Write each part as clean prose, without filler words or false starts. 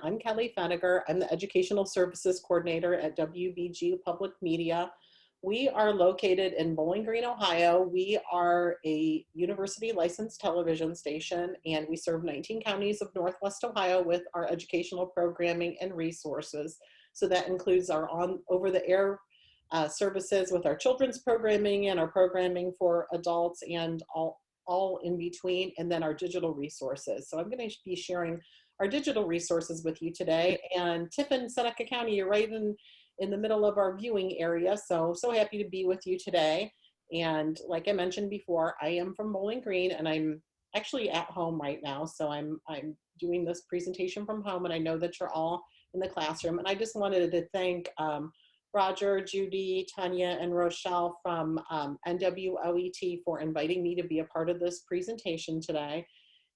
I'm Kelly Feniger. I'm the Educational Services Coordinator at WBGU Public Media. We are located in Bowling Green, Ohio. We are a university licensed television station, and we serve 19 counties of Northwest Ohio with our educational programming and resources. So that includes our over-the-air services with our children's programming and our programming for adults and all in between, and then our digital resources. So I'm going to be sharing our digital resources with you today. And Tiffin, Seneca County, you're right in the middle of our viewing area. So happy to be with you today. And like I mentioned before, I am from Bowling Green, and I'm actually at home right now. So I'm doing this presentation from home, and I know that you're all in the classroom. And I just wanted to thank Roger, Judy, Tanya, and Rochelle from NWOET for inviting me to be a part of this presentation today.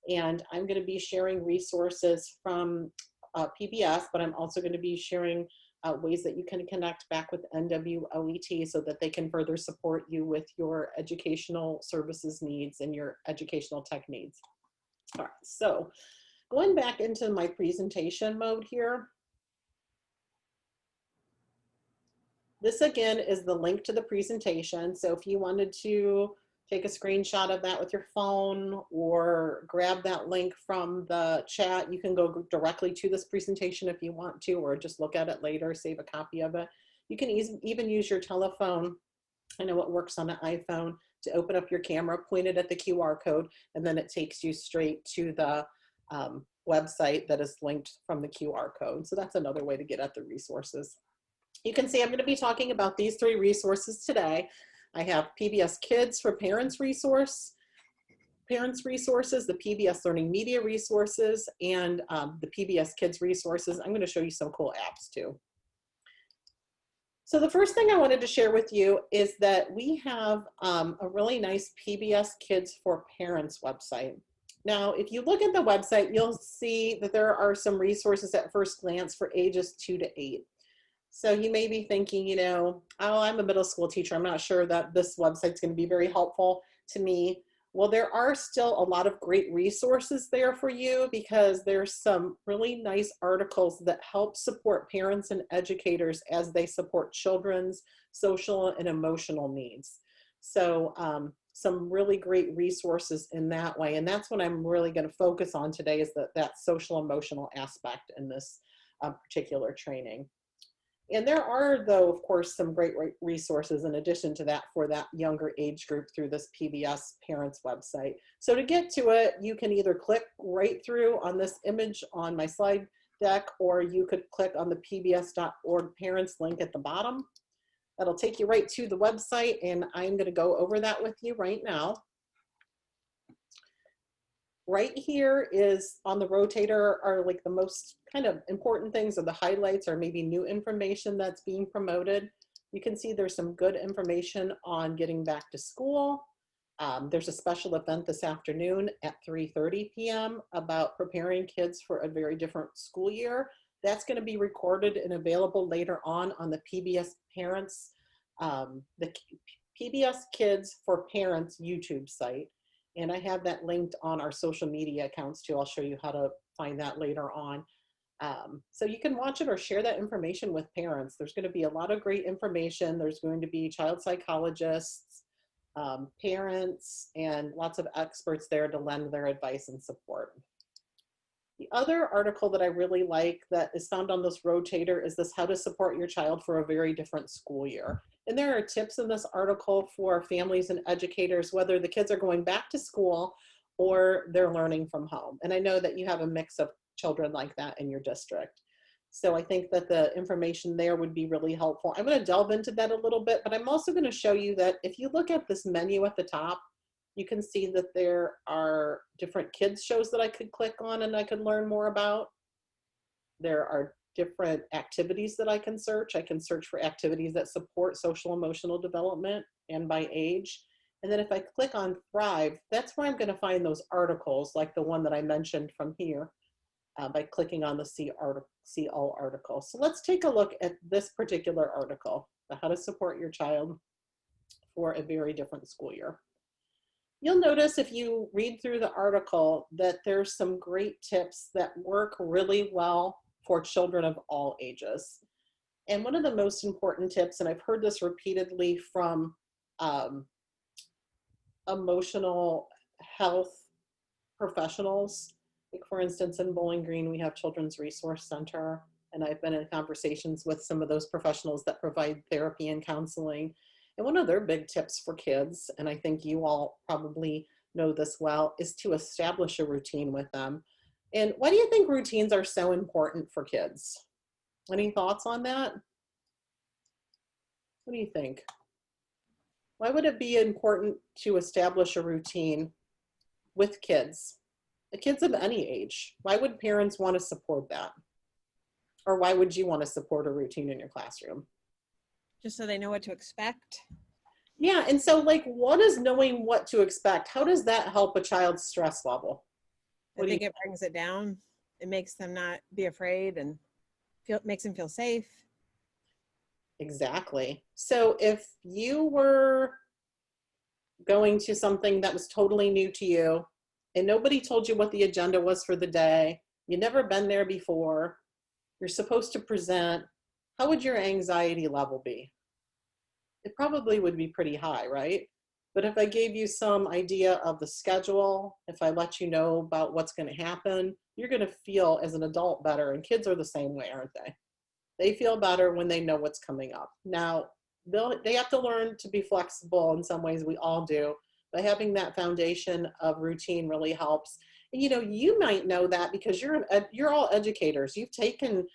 And I'm going to be sharing resources from PBS, but I'm also going to be sharing ways that you can connect back with NWOET so that they can further support you with your educational services needs and your educational tech needs. All right, so going back into my presentation mode here. This again is the link to the presentation. So if you wanted to take a screenshot of that with your phone or grab that link from the chat, you can go directly to this presentation if you want to, or just look at it later, save a copy of it. You can even use your telephone, I know it works on an iPhone, to open up your camera, point it at the QR code, and then it takes you straight to the website that is linked from the QR code. So that's another way to get at the resources. You can see I'm going to be talking about these three resources today. I have PBS Kids for Parents resources, the PBS Learning Media resources, and the PBS Kids resources. I'm going to show you some cool apps too. So the first thing I wanted to share with you is that we have a really nice PBS Kids for Parents website. Now, if you look at the website, you'll see that there are some resources at first glance for ages 2 to 8. So you may be thinking, you know, oh, I'm a middle school teacher. I'm not sure that this website's going to be very helpful to me. Well, there are still a lot of great resources there for you because there's some really nice articles that help support parents and educators as they support children's social and emotional needs. So some really great resources in that way. And that's what I'm really going to focus on today, is that social emotional aspect in this particular training. And there are, though, of course, some great resources in addition to that for that younger age group through this PBS Parents website. So to get to it, you can either click right through on this image on my slide deck, or you could click on the pbs.org parents link at the bottom. That'll take you right to the website, and I'm going to go over that with you right now. Right here is on the rotator are like the most kind of important things, or the highlights, or maybe new information that's being promoted. You can see there's some good information on getting back to school. There's a special event this afternoon at 3:30 p.m. about preparing kids for a very different school year. That's going to be recorded and available later on the PBS Parents, the PBS Kids for Parents YouTube site. And I have that linked on our social media accounts too. I'll show you how to find that later on. So you can watch it or share that information with parents. There's going to be a lot of great information. There's going to be child psychologists, parents, and lots of experts there to lend their advice and support. The other article that I really like that is found on this rotator is this: How to Support Your Child for a Very Different School Year. And there are tips in this article for families and educators, whether the kids are going back to school or they're learning from home. And I know that you have a mix of children like that in your district. So I think that the information there would be really helpful. I'm going to delve into that a little bit, but I'm also going to show you that if you look at this menu at the top, you can see that there are different kids shows that I could click on and I could learn more about. There are different activities that I can search. I can search for activities that support social emotional development and by age. And then if I click on Thrive, that's where I'm going to find those articles like the one that I mentioned from here by clicking on the See All article. So let's take a look at this particular article, the How to Support Your Child for a Very Different School Year. You'll notice if you read through the article that there's some great tips that work really well for children of all ages. And one of the most important tips, and I've heard this repeatedly from um, emotional health professionals, like for instance, in Bowling Green, we have Children's Resource Center, and I've been in conversations with some of those professionals that provide therapy and counseling. And one of their big tips for kids, and I think you all probably know this well, is to establish a routine with them. And why do you think routines are so important for kids? Any thoughts on that? What do you think? Why would it be important to establish a routine with kids? The kids of any age. Why would parents want to support that? Or why would you want to support a routine in your classroom? Just so they know what to expect. Yeah, and so like, what is knowing what to expect? How does that help a child's stress level? I think it brings it down. It makes them not be afraid and makes them feel safe. Exactly. So if you were going to something that was totally new to you and nobody told you what the agenda was for the day, you've never been there before, you're supposed to present, how would your anxiety level be? It probably would be pretty high, right? But if I gave you some idea of the schedule, if I let you know about what's going to happen, you're going to feel as an adult better. And kids are the same way, aren't they? They feel better when they know what's coming up. Now, they have to learn to be flexible in some ways, we all do, but having that foundation of routine really helps. And you might know that because you're all educators. You've taken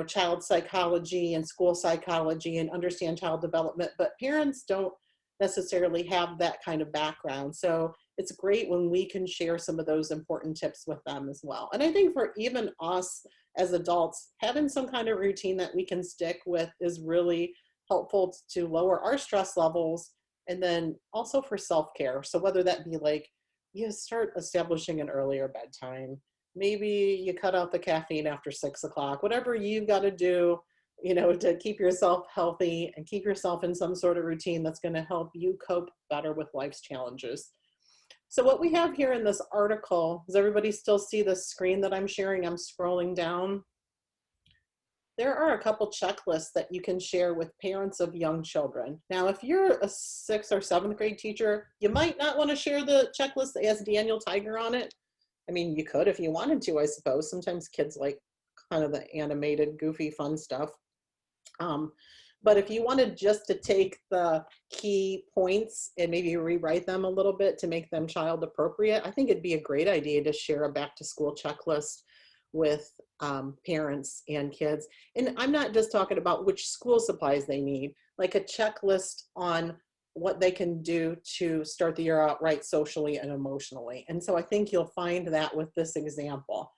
child psychology and school psychology and understand child development, but parents don't necessarily have that kind of background. So it's great when we can share some of those important tips with them as well. And I think for even us as adults, having some kind of routine that we can stick with is really helpful to lower our stress levels, and then also for self-care. So whether that be like you start establishing an earlier bedtime, maybe you cut out the caffeine after 6 o'clock, whatever you've got to do, to keep yourself healthy and keep yourself in some sort of routine that's going to help you cope better with life's challenges. So what we have here in this article, does everybody still see the screen that I'm sharing? I'm scrolling down. There are a couple checklists that you can share with parents of young children. Now, if you're a 6th or 7th grade teacher, you might not want to share the checklist that has Daniel Tiger on it. I mean, you could if you wanted to, I suppose. Sometimes kids like kind of the animated, goofy, fun stuff. But if you wanted just to take the key points and maybe rewrite them a little bit to make them child appropriate, I think it'd be a great idea to share a back to school checklist with parents and kids. And I'm not just talking about which school supplies they need, like a checklist on what they can do to start the year out right socially and emotionally. And so I think you'll find that with this example.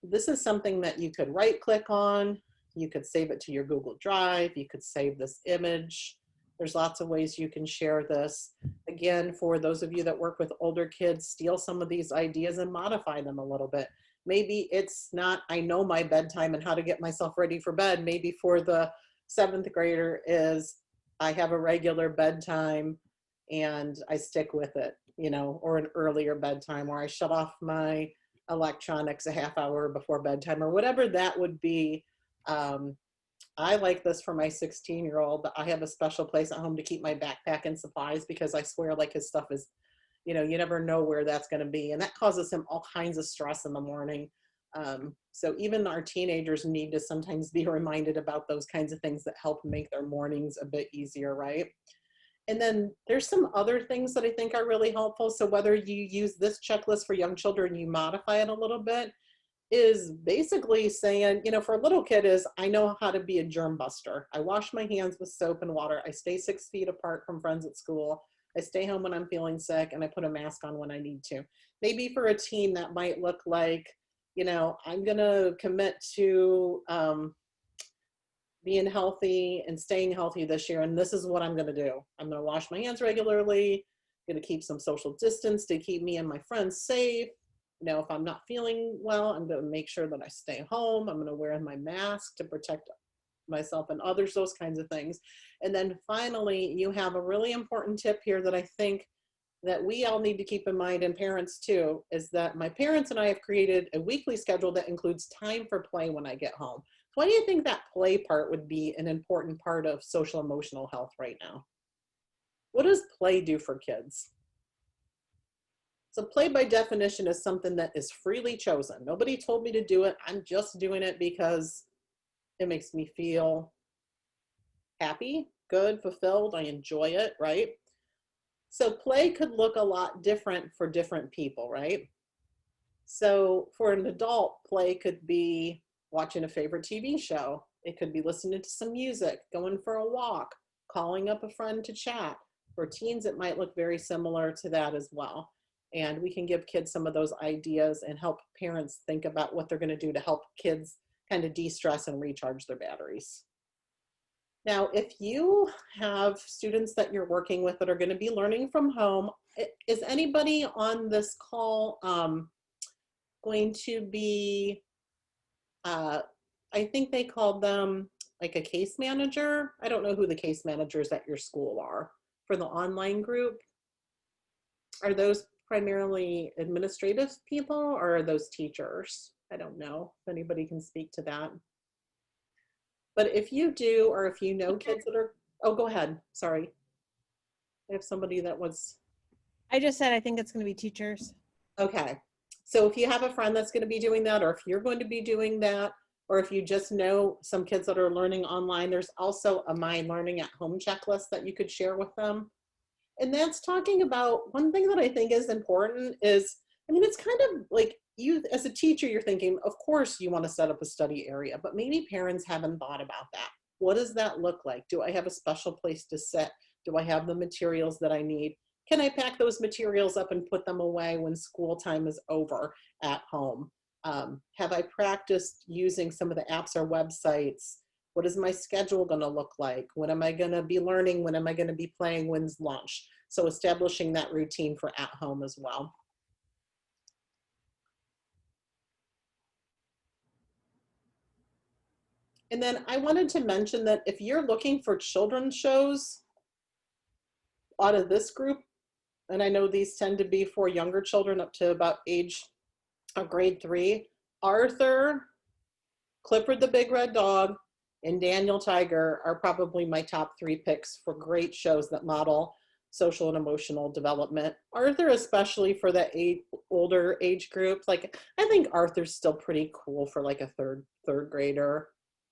This is something that you could right click on. You could save it to your Google Drive. You could save this image. There's lots of ways you can share this. Again, for those of you that work with older kids, steal some of these ideas and modify them a little bit. Maybe it's not, I know my bedtime and how to get myself ready for bed. Maybe for the 7th grader is, I have a regular bedtime and I stick with it, or an earlier bedtime, or I shut off my electronics a half hour before bedtime, or whatever that would be. I like this for my 16-year-old. I have a special place at home to keep my backpack and supplies because I swear like his stuff is, you never know where that's going to be. And that causes him all kinds of stress in the morning. So even our teenagers need to sometimes be reminded about those kinds of things that help make their mornings a bit easier, right? And then there's some other things that I think are really helpful. So whether you use this checklist for young children, you modify it a little bit, is basically saying, for a little kid is, I know how to be a germ buster. I wash my hands with soap and water. I stay 6 feet apart from friends at school. I stay home when I'm feeling sick, and I put a mask on when I need to. Maybe for a teen that might look like, I'm gonna commit to being healthy and staying healthy this year, and this is what I'm gonna do. I'm gonna wash my hands regularly, I'm gonna keep some social distance to keep me and my friends safe. If I'm not feeling well, I'm gonna make sure that I stay home. I'm gonna wear my mask to protect myself and others, those kinds of things. And then finally, you have a really important tip here that I think that we all need to keep in mind, and parents too, is that my parents and I have created a weekly schedule that includes time for play when I get home. Why do you think that play part would be an important part of social emotional health right now? What does play do for kids? So play by definition is something that is freely chosen. Nobody told me to do it. I'm just doing it because it makes me feel happy, good, fulfilled. I enjoy it, right? So play could look a lot different for different people, right? So for an adult, play could be watching a favorite TV show. It could be listening to some music, going for a walk, calling up a friend to chat. For teens, it might look very similar to that as well. And we can give kids some of those ideas and help parents think about what they're going to do to help kids kind of de-stress and recharge their batteries. Now, if you have students that you're working with that are going to be learning from home, is anybody on this call going to be, I think they called them like a case manager? I don't know who the case managers at your school are for the online group. Are those primarily administrative people or are those teachers? I don't know if anybody can speak to that. But if you do, or if you know kids that are, oh, go ahead. Sorry. I have somebody that was. I just said I think it's going to be teachers. Okay. So if you have a friend that's going to be doing that, or if you're going to be doing that, or if you just know some kids that are learning online, there's also a My Learning at Home checklist that you could share with them. And that's talking about one thing that I think is important is, I mean, it's kind of like you as a teacher, you're thinking, of course you want to set up a study area, but maybe parents haven't thought about that. What does that look like? Do I have a special place to sit? Do I have the materials that I need? Can I pack those materials up and put them away when school time is over at home? Have I practiced using some of the apps or websites? What is my schedule going to look like? When am I going to be learning? When am I going to be playing? When's lunch? So establishing that routine for at home as well. And then I wanted to mention that if you're looking for children's shows out of this group, and I know these tend to be for younger children up to about age of grade 3, Arthur, Clifford the Big Red Dog, and Daniel Tiger are probably my top 3 picks for great shows that model social and emotional development. Arthur, especially for the older age group, like I think Arthur's still pretty cool for like a third grader,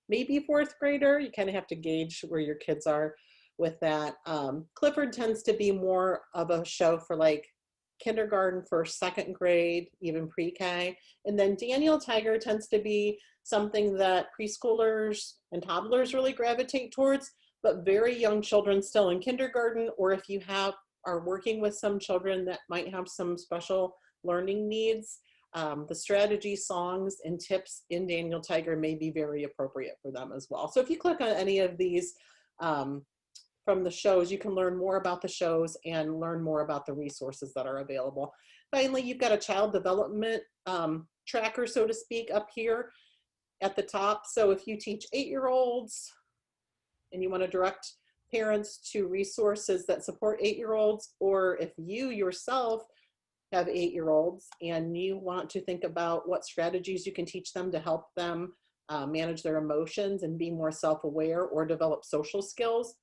maybe 4th grader. You kind of have to gauge where your kids are with that. Clifford tends to be more of a show for like kindergarten, 1st, 2nd grade, even pre-K. And then Daniel Tiger tends to be something that preschoolers and toddlers really gravitate towards, but very young children still in kindergarten, or if you are working with some children that might have some special learning needs, the strategy songs and tips in Daniel Tiger may be very appropriate for them as well. So if you click on any of these from the shows, you can learn more about the shows and learn more about the resources that are available. Finally, you've got a child development tracker, so to speak, up here at the top. So if you teach 8-year-olds and you want to direct parents to resources that support 8-year-olds, or if you yourself have 8-year-olds and you want to think about what strategies you can teach them to help them manage their emotions and be more self-aware or develop social skills,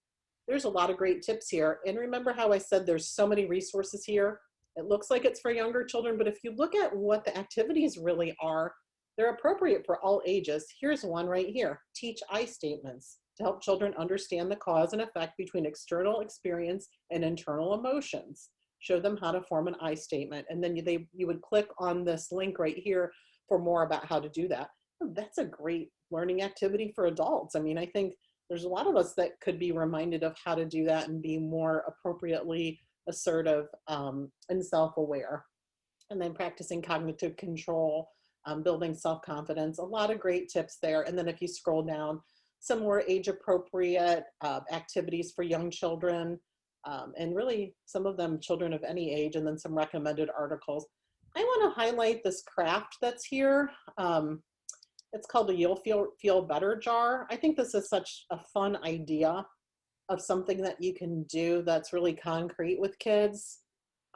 there's a lot of great tips here. And remember how I said there's so many resources here? It looks like it's for younger children, but if you look at what the activities really are, they're appropriate for all ages. Here's one right here. Teach I statements to help children understand the cause and effect between external experience and internal emotions. Show them how to form an I statement. And then you would click on this link right here for more about how to do that. That's a great learning activity for adults. I mean, I think there's a lot of us that could be reminded of how to do that and be more appropriately assertive and self-aware. And then practicing cognitive control, building self-confidence, a lot of great tips there. And then if you scroll down, some more age-appropriate activities for young children, and really some of them children of any age, and then some recommended articles. I want to highlight this craft that's here. It's called the You'll Feel Better jar. I think this is such a fun idea of something that you can do that's really concrete with kids.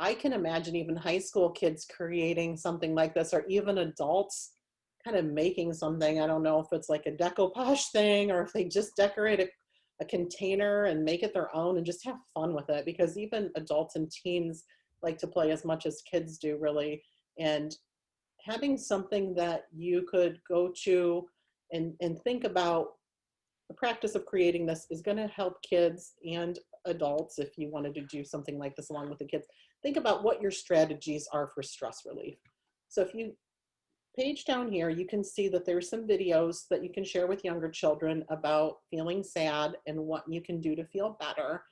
I can imagine even high school kids creating something like this, or even adults kind of making something. I don't know if it's like a decoupage thing or if they just decorate a container and make it their own and just have fun with it, because even adults and teens like to play as much as kids do, really. And having something that you could go to and think about, the practice of creating this is going to help kids and adults. If you wanted to do something like this along with the kids, think about what your strategies are for stress relief. So if you page down here, you can see that there's some videos that you can share with younger children about feeling sad and what you can do to feel better,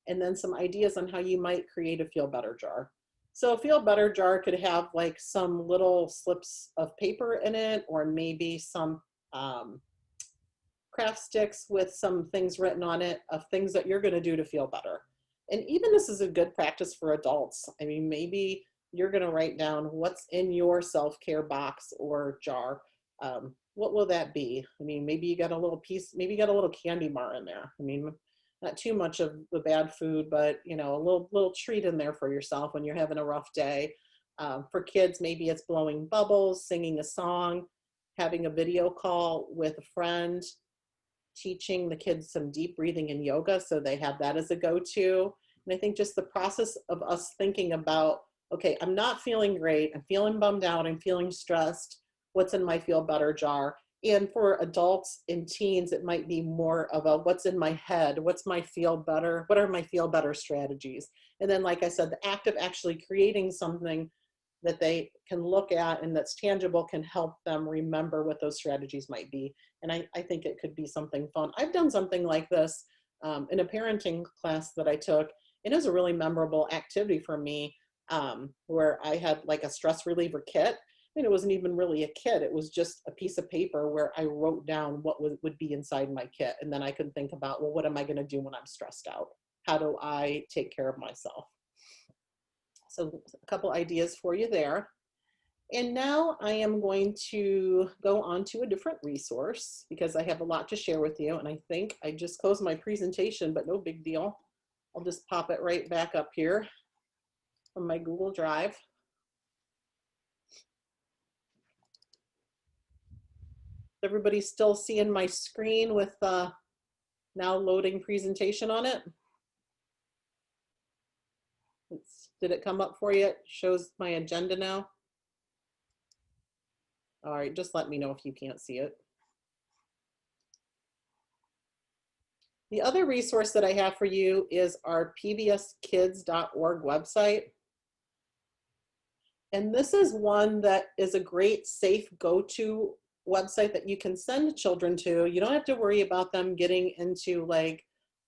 and then some ideas on how you might create a feel better jar. So a feel better jar could have like some little slips of paper in it, or maybe some craft sticks with some things written on it of things that you're going to do to feel better. And even this is a good practice for adults. I mean, maybe you're going to write down what's in your self-care box or jar. What will that be? I mean, maybe you got a little piece, maybe you got a little candy bar in there. I mean, not too much of the bad food, but you know, a little treat in there for yourself when you're having a rough day. For kids, maybe it's blowing bubbles, singing a song, having a video call with a friend, teaching the kids some deep breathing and yoga, so they have that as a go-to. And I think just the process of us thinking about, okay, I'm not feeling great, I'm feeling bummed out, I'm feeling stressed, what's in my feel better jar? And for adults and teens, it might be more of a what's in my head, what's my feel better, what are my feel better strategies? And then, like I said, the act of actually creating something that they can look at and that's tangible can help them remember what those strategies might be. And I think it could be something fun. I've done something like this in a parenting class that I took. It was a really memorable activity for me, where I had like a stress reliever kit. I mean, it wasn't even really a kit. It was just a piece of paper where I wrote down what would be inside my kit. And then I could think about, well, what am I going to do when I'm stressed out? How do I take care of myself? So a couple ideas for you there. And now I am going to go on to a different resource because I have a lot to share with you. And I think I just closed my presentation, but no big deal. I'll just pop it right back up here from my Google Drive. Everybody's still seeing my screen with the now loading presentation on it? Did it come up for you? It shows my agenda now. All right, just let me know if you can't see it. The other resource that I have for you is our pbskids.org website. And this is one that is a great, safe go-to website that you can send children to. You don't have to worry about them getting into like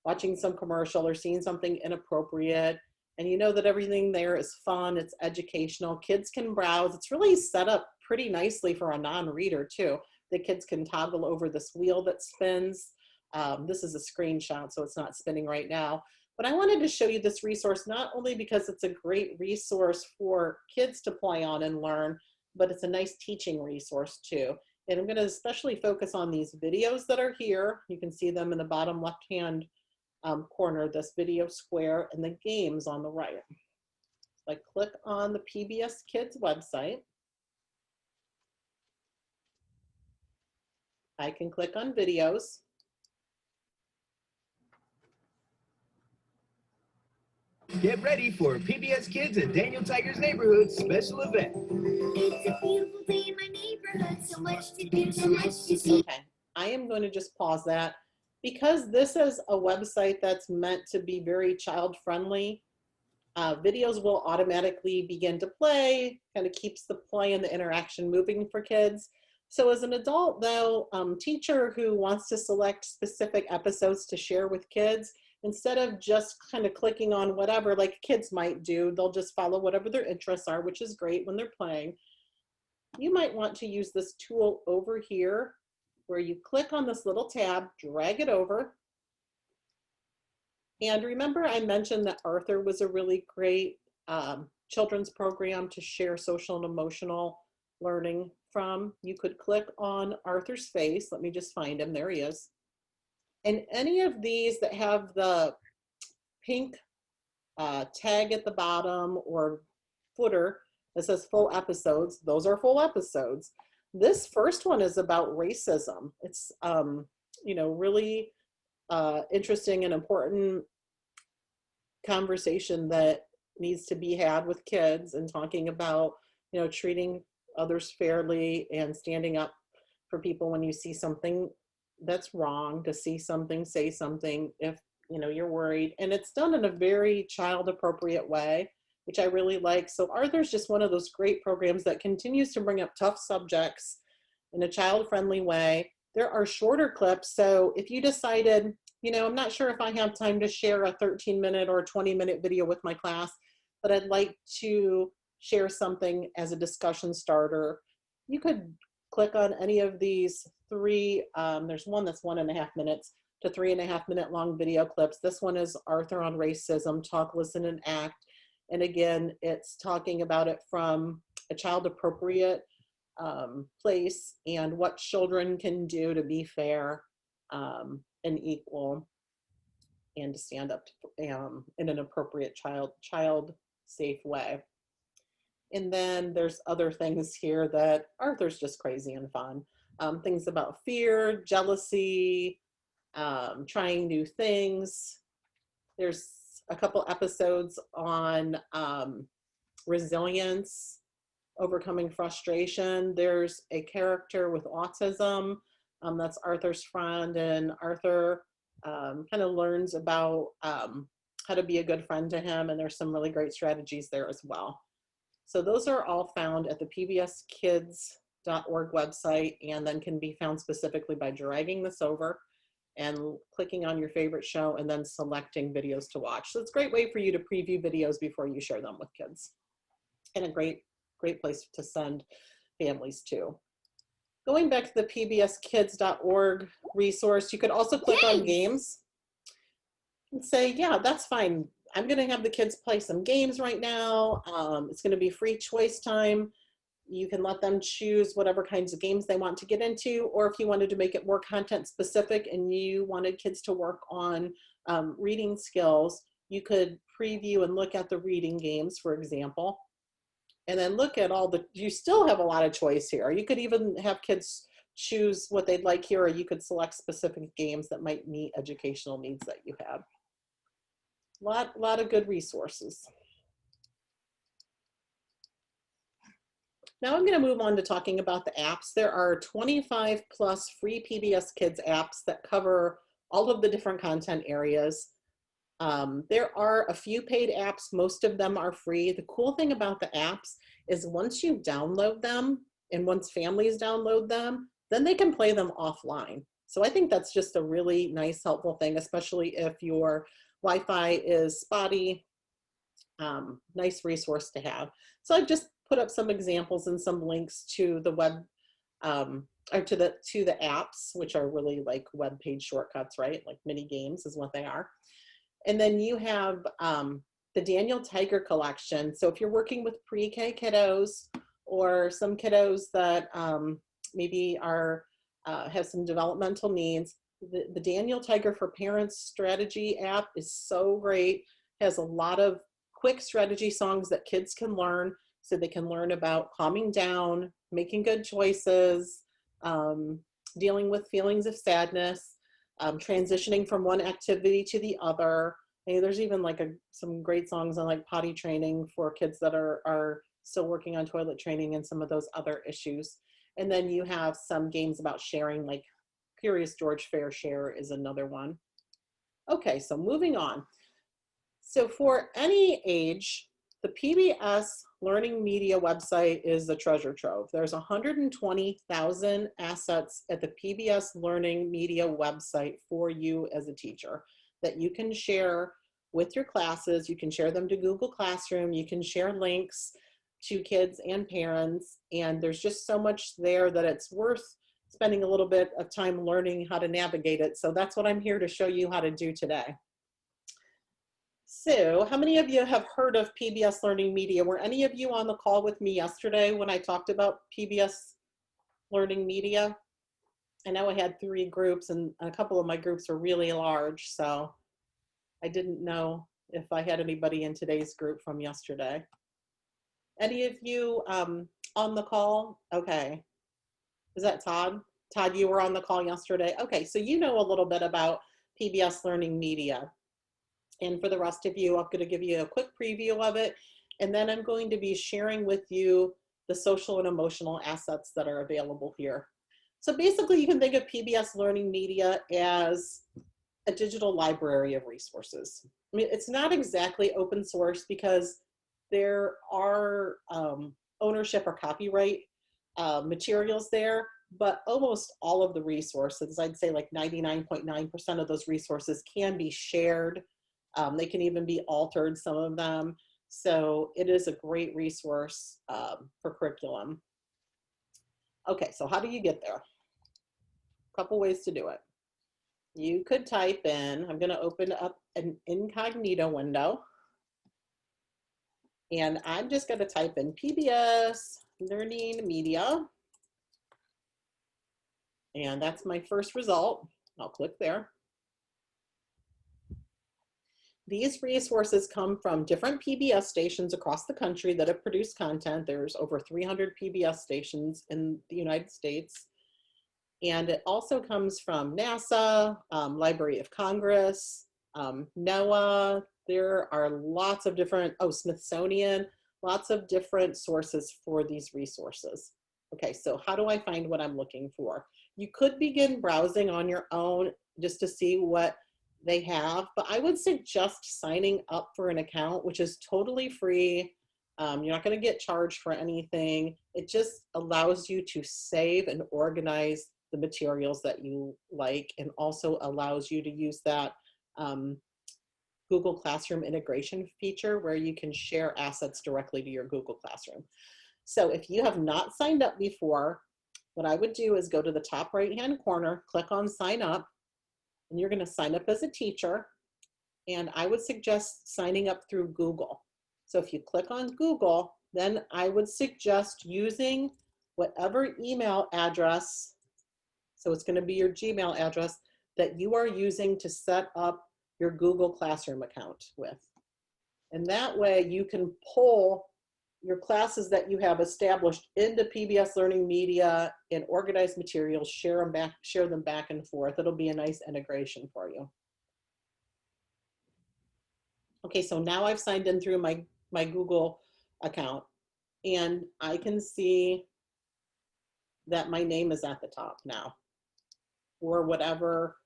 watching some commercial or seeing something inappropriate. And you know that everything there is fun, it's educational, kids can browse. It's really set up pretty nicely for a non-reader too. The kids can toggle over this wheel that spins. This is a screenshot, so it's not spinning right now. But I wanted to show you this resource not only because it's a great resource for kids to play on and learn, but it's a nice teaching resource too. And I'm going to especially focus on these videos that are here. You can see them in the bottom left-hand corner, this video square, and the games on the right. So I click on the PBS Kids website. I can click on videos. Get ready for PBS Kids and Daniel Tiger's Neighborhood special event. It's a beautiful day in my neighborhood. So much to do, so much to see. Okay, I am going to just pause that because this is a website that's meant to be very child-friendly. Videos will automatically begin to play, kind of keeps the play and the interaction moving for kids. So as an adult though, teacher who wants to select specific episodes to share with kids, instead of just kind of clicking on whatever like kids might do, they'll just follow whatever their interests are, which is great when they're playing. You might want to use this tool over here where you click on this little tab, drag it over. And remember I mentioned that Arthur was a really great children's program to share social and emotional learning from. You could click on Arthur's face. Let me just find him. There he is. And any of these that have the pink tag at the bottom or footer that says full episodes. Those are full episodes. This first one is about racism. It's, really interesting and important conversation that needs to be had with kids, and talking about, treating others fairly and standing up for people when you see something that's wrong, to see something, say something if, you're worried. And it's done in a very child appropriate way, which I really like. So Arthur's just one of those great programs that continues to bring up tough subjects in a child friendly way. There are shorter clips. So if you decided, I'm not sure if I have time to share a 13-minute or 20-minute video with my class, but I'd like to share something as a discussion starter, you could click on any of these three. There's one that's 1.5 minutes to 3.5 minute long video clips. This one is Arthur on racism, talk, listen, and act. And again, it's talking about it from a child appropriate place, and what children can do to be fair and equal, and to stand up to, in an appropriate child safe way. And then there's other things here that Arthur's just crazy and fun. Things about fear, jealousy, trying new things. There's a couple episodes on resilience, overcoming frustration. There's a character with autism, that's Arthur's friend, and Arthur kind of learns about how to be a good friend to him, and there's some really great strategies there as well. So those are all found at the pbskids.org website, and then can be found specifically by dragging this over and clicking on your favorite show and then selecting videos to watch. So it's a great way for you to preview videos before you share them with kids, and a great place to send families to. Going back to the pbskids.org resource, you could also click on games and say, yeah, that's fine. I'm going to have the kids play some games right now. It's going to be free choice time. You can let them choose whatever kinds of games they want to get into, or if you wanted to make it more content specific and you wanted kids to work on reading skills, you could preview and look at the reading games, for example, and then look at you still have a lot of choice here. You could even have kids choose what they'd like here, or you could select specific games that might meet educational needs that you have. Lot of good resources. Now I'm going to move on to talking about the apps. There are 25 plus free PBS Kids apps that cover all of the different content areas. There are a few paid apps. Most of them are free. The cool thing about the apps is once you download them, and once families download them, then they can play them offline. So I think that's just a really nice, helpful thing, especially if your Wi-Fi is spotty. Nice resource to have. So I've just put up some examples and some links to the web, or to the apps, which are really like web page shortcuts, right? Like mini games is what they are. And then you have the Daniel Tiger collection. So if you're working with pre-K kiddos, or some kiddos that maybe have some developmental needs, the Daniel Tiger for Parents strategy app is so great. Has a lot of quick strategy songs that kids can learn, so they can learn about calming down, making good choices, dealing with feelings of sadness, transitioning from one activity to the other. And there's even like some great songs on like potty training for kids that are still working on toilet training and some of those other issues. And then you have some games about sharing, like Curious George Fair Share is another one. Okay, so moving on. So for any age, the PBS Learning Media website is a treasure trove. There's 120,000 assets at the PBS Learning Media website for you as a teacher that you can share with your classes. You can share them to Google Classroom. You can share links to kids and parents. And there's just so much there that it's worth spending a little bit of time learning how to navigate it. So that's what I'm here to show you how to do today. So how many of you have heard of PBS Learning Media? Were any of you on the call with me yesterday when I talked about PBS Learning Media? I know I had 3 groups, and a couple of my groups were really large, so I didn't know if I had anybody in today's group from yesterday. Any of you on the call? Okay. Is that Todd? Todd, you were on the call yesterday. Okay, so you know a little bit about PBS Learning Media. And for the rest of you, I'm going to give you a quick preview of it. And then I'm going to be sharing with you the social and emotional assets that are available here. So basically, you can think of PBS Learning Media as a digital library of resources. I mean, it's not exactly open source because there are ownership or copyright materials there, but almost all of the resources, I'd say like 99.9% of those resources can be shared. They can even be altered, some of them. So it is a great resource for curriculum. Okay, so how do you get there? A couple ways to do it. You could type in, I'm going to open up an incognito window. And I'm just going to type in PBS Learning Media. And that's my first result. I'll click there. These resources come from different PBS stations across the country that have produced content. There's over 300 PBS stations in the United States. And it also comes from NASA, Library of Congress, NOAA. There are lots of different, Smithsonian, lots of different sources for these resources. Okay, so how do I find what I'm looking for? You could begin browsing on your own just to see what they have, but I would suggest signing up for an account, which is totally free. You're not going to get charged for anything. It just allows you to save and organize the materials that you like, and also allows you to use that Google Classroom integration feature where you can share assets directly to your Google Classroom. So if you have not signed up before, what I would do is go to the top right-hand corner, click on sign up, and you're going to sign up as a teacher. And I would suggest signing up through Google. So if you click on Google, then I would suggest using whatever email address, so it's going to be your Gmail address, that you are using to set up your Google Classroom account with. And that way you can pull your classes that you have established into PBS Learning Media and organize materials, share them back and forth. It'll be a nice integration for you. Okay, so now I've signed in through my Google account, and I can see that my name is at the top now, or whatever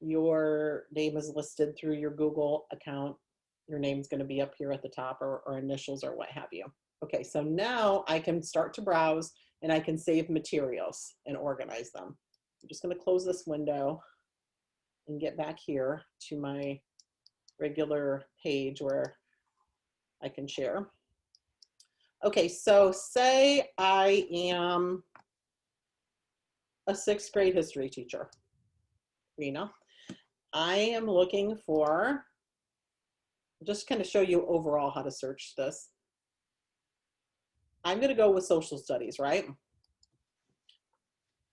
your name is listed through your Google account. Your name's going to be up here at the top, or initials or what have you. Okay, so now I can start to browse and I can save materials and organize them. I'm just going to close this window and get back here to my regular page where I can share. Okay, so say I am a 6th grade history teacher, Rena. I am looking for, just kind of show you overall how to search this. I'm going to go with social studies, right?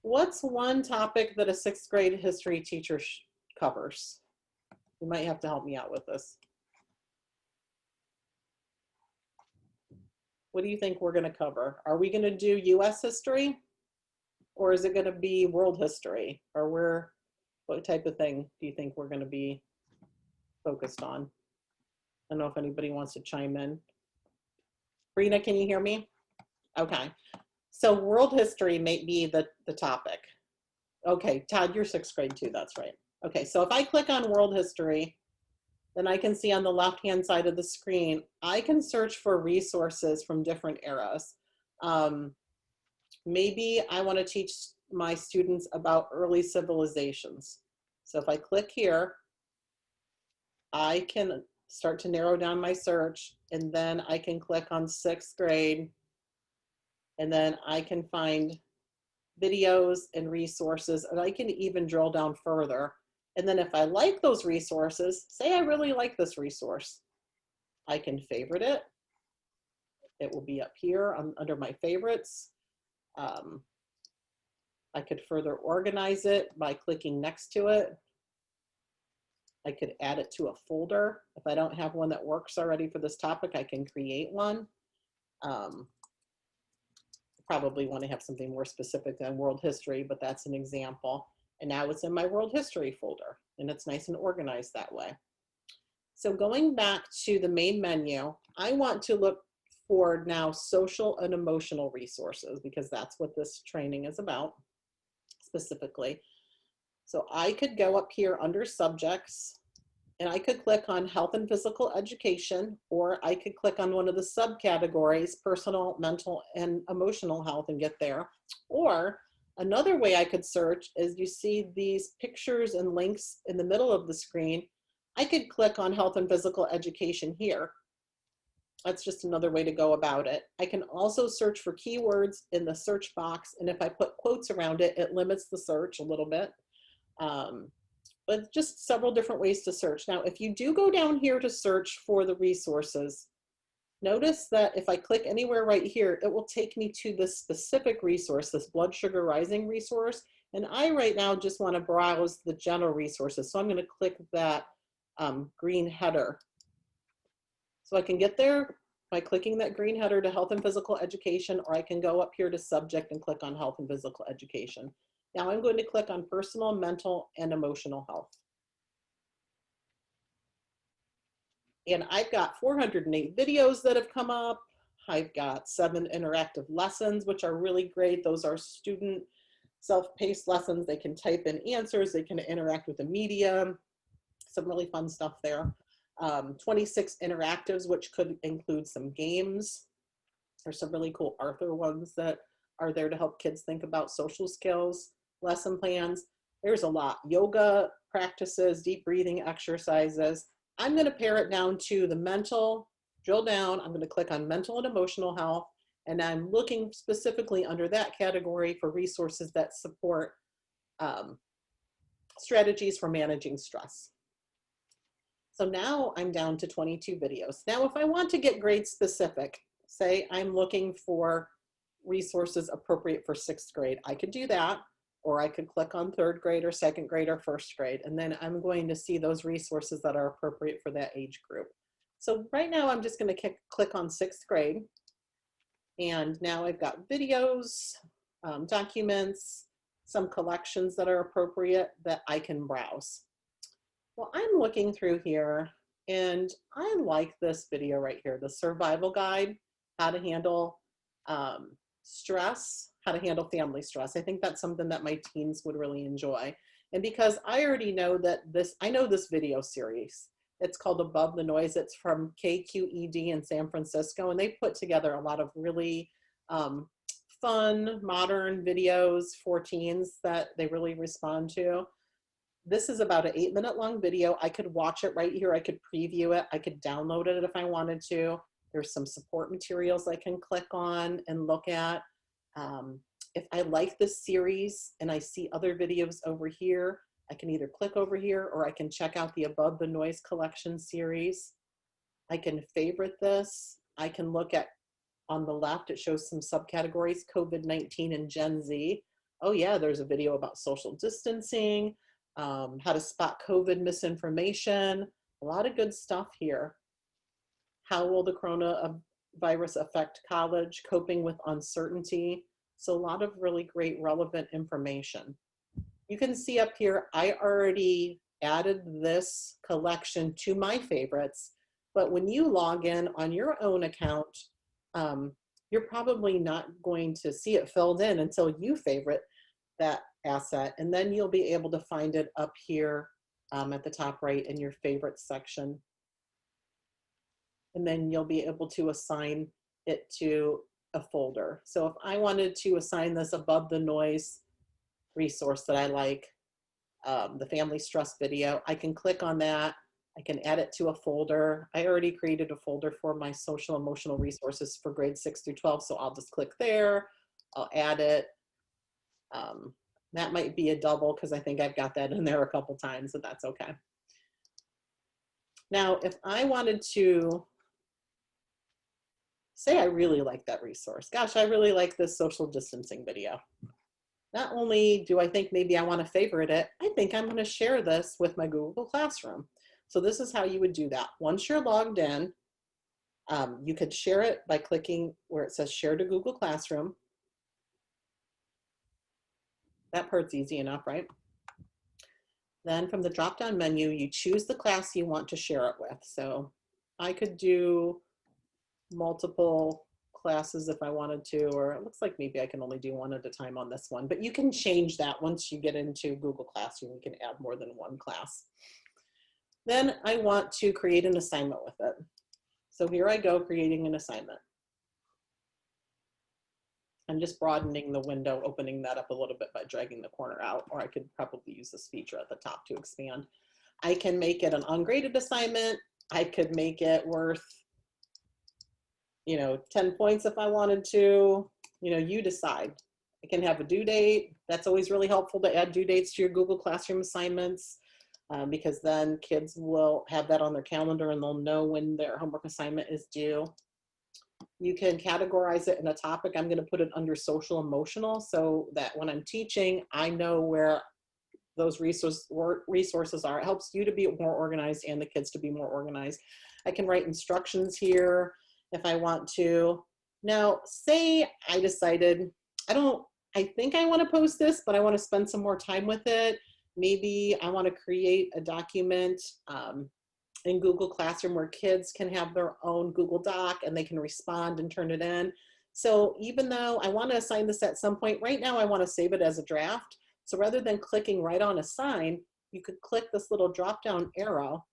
What's one topic that a 6th grade history teacher covers? You might have to help me out with this. What do you think we're going to cover? Are we going to do US history? Or is it going to be world history? Or what type of thing do you think we're going to be focused on? I don't know if anybody wants to chime in. Rena, can you hear me? Okay. So world history may be the topic. Okay, Todd, you're 6th grade too, that's right. Okay, so if I click on world history, then I can see on the left-hand side of the screen, I can search for resources from different eras. Maybe I want to teach my students about early civilizations. So if I click here, I can start to narrow down my search, and then I can click on 6th grade, and then I can find videos and resources, and I can even drill down further. And then if I like those resources, say I really like this resource, I can favorite it. It will be up here under my favorites. I could further organize it by clicking next to it. I could add it to a folder. If I don't have one that works already for this topic, I can create one. Probably want to have something more specific than world history, but that's an example. And now it's in my world history folder, and it's nice and organized that way. So going back to the main menu, I want to look for now social and emotional resources, because that's what this training is about specifically. So I could go up here under subjects, and I could click on health and physical education, or I could click on one of the subcategories, personal, mental, and emotional health, and get there. Or another way I could search is, you see these pictures and links in the middle of the screen. I could click on health and physical education here. That's just another way to go about it. I can also search for keywords in the search box, and if I put quotes around it, it limits the search a little bit. But just several different ways to search. Now, if you do go down here to search for the resources, notice that if I click anywhere right here, it will take me to this specific resource, this blood sugar rising resource. And I right now just want to browse the general resources. So I'm going to click that green header. So I can get there by clicking that green header to health and physical education, or I can go up here to subject and click on health and physical education. Now I'm going to click on personal, mental, and emotional health. And I've got 408 videos that have come up. I've got 7 interactive lessons, which are really great. Those are student self-paced lessons. They can type in answers. They can interact with the media. Some really fun stuff there. 26 interactives, which could include some games. There's some really cool Arthur ones that are there to help kids think about social skills, lesson plans. There's a lot. Yoga practices, deep breathing exercises. I'm going to pare it down to the mental, drill down. I'm going to click on mental and emotional health, and I'm looking specifically under that category for resources that support strategies for managing stress. So now I'm down to 22 videos. Now, if I want to get grade specific, say I'm looking for resources appropriate for 6th grade, I could do that, or I could click on 3rd grade or 2nd grade or 1st grade, and then I'm going to see those resources that are appropriate for that age group. So right now I'm just going to click on 6th grade, and now I've got videos, documents, some collections that are appropriate that I can browse. Well, I'm looking through here, and I like this video right here, the survival guide, how to handle stress, how to handle family stress. I think that's something that my teens would really enjoy. And because I already know that I know this video series. It's called Above the Noise. It's from KQED in San Francisco, and they put together a lot of really fun, modern videos for teens that they really respond to. This is about an 8-minute long video. I could watch it right here. I could preview it. I could download it if I wanted to. There's some support materials I can click on and look at. If I like this series and I see other videos over here, I can either click over here, or I can check out the Above the Noise collection series. I can favorite this. I can look at, on the left, it shows some subcategories, COVID-19 and Gen Z. Oh yeah, there's a video about social distancing, how to spot COVID misinformation, a lot of good stuff here. How will the coronavirus affect college, coping with uncertainty? So a lot of really great relevant information. You can see up here, I already added this collection to my favorites, but when you log in on your own account, you're probably not going to see it filled in until you favorite that asset, and then you'll be able to find it up here at the top right in your favorites section. And then you'll be able to assign it to a folder. So if I wanted to assign this Above the Noise resource that I like, the family stress video, I can click on that. I can add it to a folder. I already created a folder for my social emotional resources for grades 6 through 12. So I'll just click there. I'll add it. That might be a double because I think I've got that in there a couple times, but that's okay. Now, if I wanted to say I really like that resource, gosh, I really like this social distancing video. not only do I think maybe I want to favorite it, I think I'm going to share this with my Google Classroom. So this is how you would do that. Once you're logged in, you could share it by clicking where it says share to Google Classroom. That part's easy enough, right? Then from the drop-down menu, you choose the class you want to share it with. So I could do multiple classes if I wanted to, or it looks like maybe I can only do one at a time on this one, but you can change that once you get into Google Classroom. You can add more than one class. Then I want to create an assignment with it. So here I go, creating an assignment. I'm just broadening the window, opening that up a little bit by dragging the corner out, or I could probably use this feature at the top to expand. I can make it an ungraded assignment. I could make it worth, 10 points if I wanted to. You decide. I can have a due date. That's always really helpful to add due dates to your Google Classroom assignments, because then kids will have that on their calendar and they'll know when their homework assignment is due. You can categorize it in a topic. I'm going to put it under social emotional so that when I'm teaching, I know where those resources are. It helps you to be more organized and the kids to be more organized. I can write instructions here if I want to. Now, say I decided, I think I want to post this, but I want to spend some more time with it. Maybe I want to create a document in Google Classroom where kids can have their own Google Doc and they can respond and turn it in. So even though I want to assign this at some point, right now I want to save it as a draft. So rather than clicking right on assign, you could click this little drop down arrow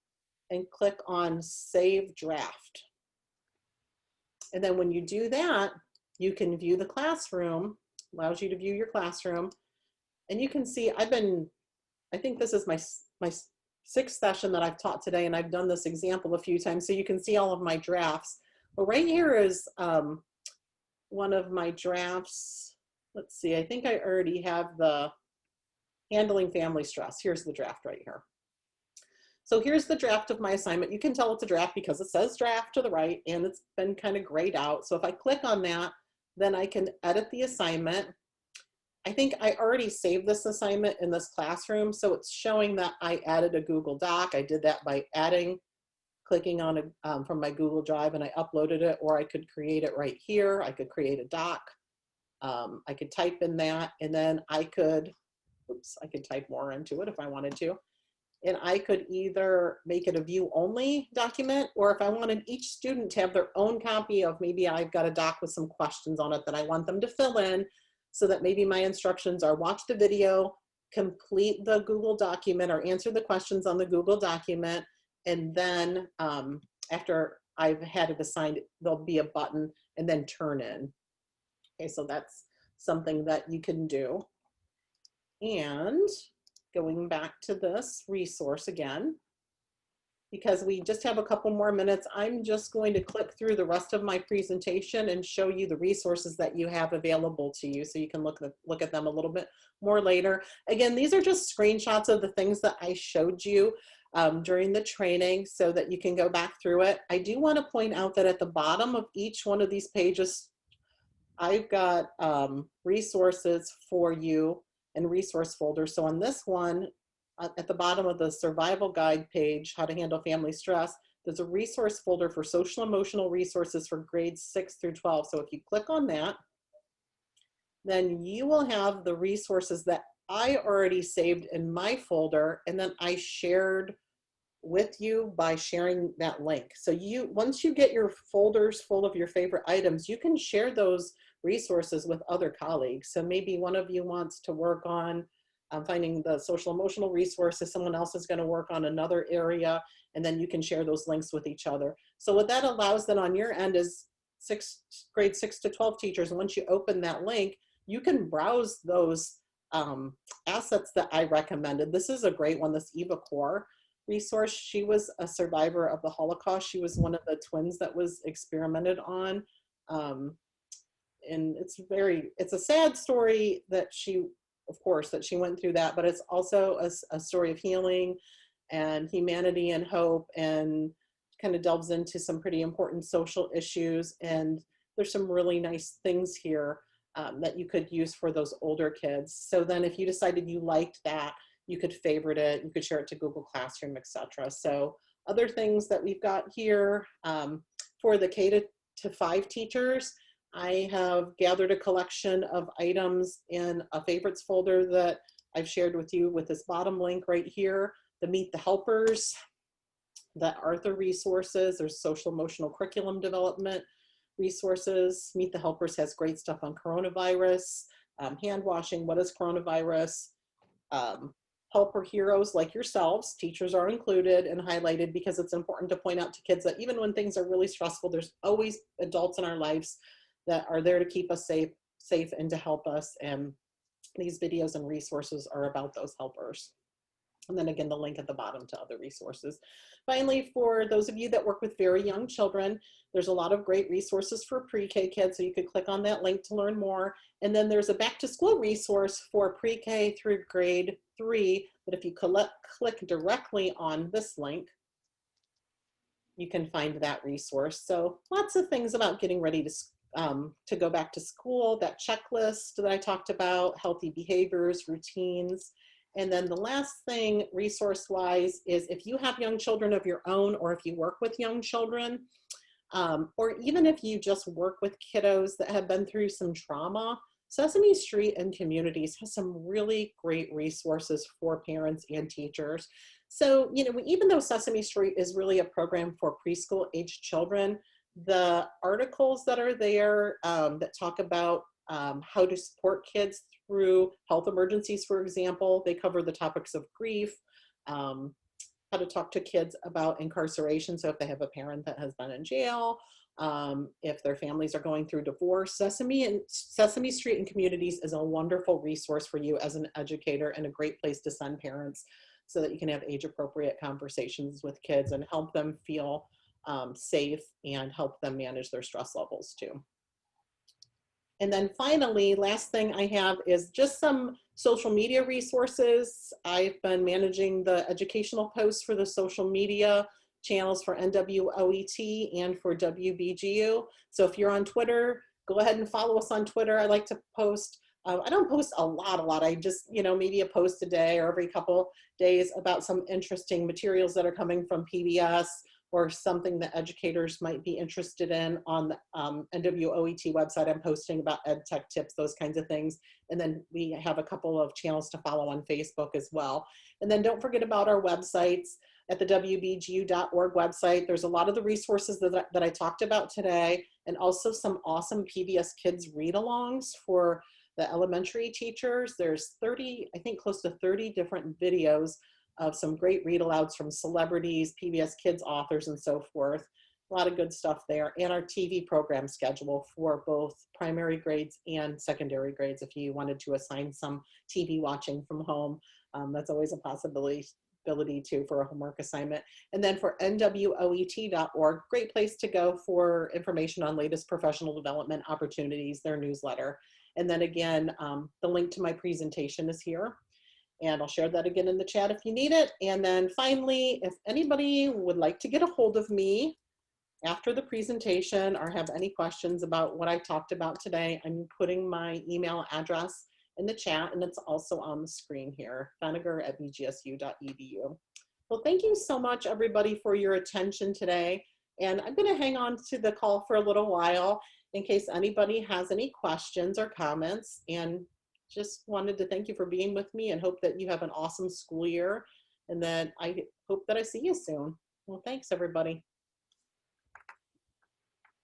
and click on save draft. And then when you do that, you can view the classroom, allows you to view your classroom. And you can see I think this is my sixth session that I've taught today, and I've done this example a few times, so you can see all of my drafts. But right here is one of my drafts. Let's see, I think I already have the handling family stress. Here's the draft right here. So here's the draft of my assignment. You can tell it's a draft because it says draft to the right and it's been kind of grayed out. So if I click on that, then I can edit the assignment. I think I already saved this assignment in this classroom, so it's showing that I added a Google Doc. I did that by clicking on it from my Google Drive, and I uploaded it, or I could create it right here. I could create a doc. I could type in that, and then I could type more into it if I wanted to. And I could either make it a view only document, or if I wanted each student to have their own copy of, maybe I've got a doc with some questions on it that I want them to fill in, so that maybe my instructions are watch the video, complete the Google document, or answer the questions on the Google document. And then after I've had it assigned, there'll be a button and then turn in. Okay, so that's something that you can do. And going back to this resource again, because we just have a couple more minutes, I'm just going to click through the rest of my presentation and show you the resources that you have available to you, so you can look at them a little bit more later. Again, these are just screenshots of the things that I showed you during the training so that you can go back through it. I do want to point out that at the bottom of each one of these pages, I've got resources for you and resource folders. So on this one, at the bottom of the survival guide page, how to handle family stress, there's a resource folder for social emotional resources for grades 6 through 12. So if you click on that, then you will have the resources that I already saved in my folder, and then I shared with you by sharing that link. So once you get your folders full of your favorite items, you can share those resources with other colleagues. So maybe one of you wants to work on finding the social emotional resources, someone else is going to work on another area, and then you can share those links with each other. So what that allows then on your end is grade 6 to 12 teachers, once you open that link, you can browse those assets that I recommended. This is a great one, this Eva Core resource. She was a survivor of the Holocaust. She was one of the twins that was experimented on. And it's a sad story that she went through that, but it's also a story of healing and humanity and hope, and kind of delves into some pretty important social issues. And there's some really nice things here that you could use for those older kids. So then if you decided you liked that, you could favorite it, you could share it to Google Classroom, etc. So other things that we've got here for the K-5 teachers, I have gathered a collection of items in a favorites folder that I've shared with you with this bottom link right here, the Meet the Helpers, the Arthur resources, there's social emotional curriculum development resources. Meet the Helpers has great stuff on coronavirus, hand washing, what is coronavirus, helper heroes like yourselves, teachers are included and highlighted because it's important to point out to kids that even when things are really stressful, there's always adults in our lives that are there to keep us safe and to help us. And these videos and resources are about those helpers. And then again, the link at the bottom to other resources. Finally, for those of you that work with very young children, there's a lot of great resources for pre-K kids, so you could click on that link to learn more. And then there's a back to school resource for pre-K through grade 3, that if you click directly on this link, you can find that resource. So lots of things about getting ready to go back to school, that checklist that I talked about, healthy behaviors, routines. And then the last thing resource-wise is if you have young children of your own, or if you work with young children, or even if you just work with kiddos that have been through some trauma, Sesame Street and Communities has some really great resources for parents and teachers. So, you know, even though Sesame Street is really a program for preschool age children, the articles that are there that talk about how to support kids through health emergencies, for example, they cover the topics of grief, how to talk to kids about incarceration. So if they have a parent that has been in jail, if their families are going through divorce, Sesame Street and Communities is a wonderful resource for you as an educator and a great place to send parents so that you can have age-appropriate conversations with kids and help them feel safe and help them manage their stress levels too. And then finally, last thing I have is just some social media resources. I've been managing the educational posts for the social media channels for NWOET and for WBGU. So if you're on Twitter, go ahead and follow us on Twitter. I like to post, I don't post a lot. I just, you know, maybe a post a day or every couple days about some interesting materials that are coming from PBS, or something that educators might be interested in on the NWOET website. I'm posting about ed tech tips, those kinds of things. And then we have a couple of channels to follow on Facebook as well. And then don't forget about our websites. At the WBGU.org website, there's a lot of the resources that I talked about today, and also some awesome PBS Kids read-alongs for the elementary teachers. There's 30, I think close to 30 different videos of some great read-alouds from celebrities, PBS Kids authors, and so forth. A lot of good stuff there. And our TV program schedule for both primary grades and secondary grades. If you wanted to assign some TV watching from home, that's always a possibility too for a homework assignment. And then for NWOET.org, great place to go for information on latest professional development opportunities, their newsletter. And then again, the link to my presentation is here. And I'll share that again in the chat if you need it. And then finally, if anybody would like to get a hold of me after the presentation or have any questions about what I talked about today, I'm putting my email address in the chat, and it's also on the screen here, feniger@bgsu.edu. Well, thank you so much, everybody, for your attention today. And I'm going to hang on to the call for a little while in case anybody has any questions or comments. And just wanted to thank you for being with me and hope that you have an awesome school year, and that I hope that I see you soon. Well, thanks, everybody.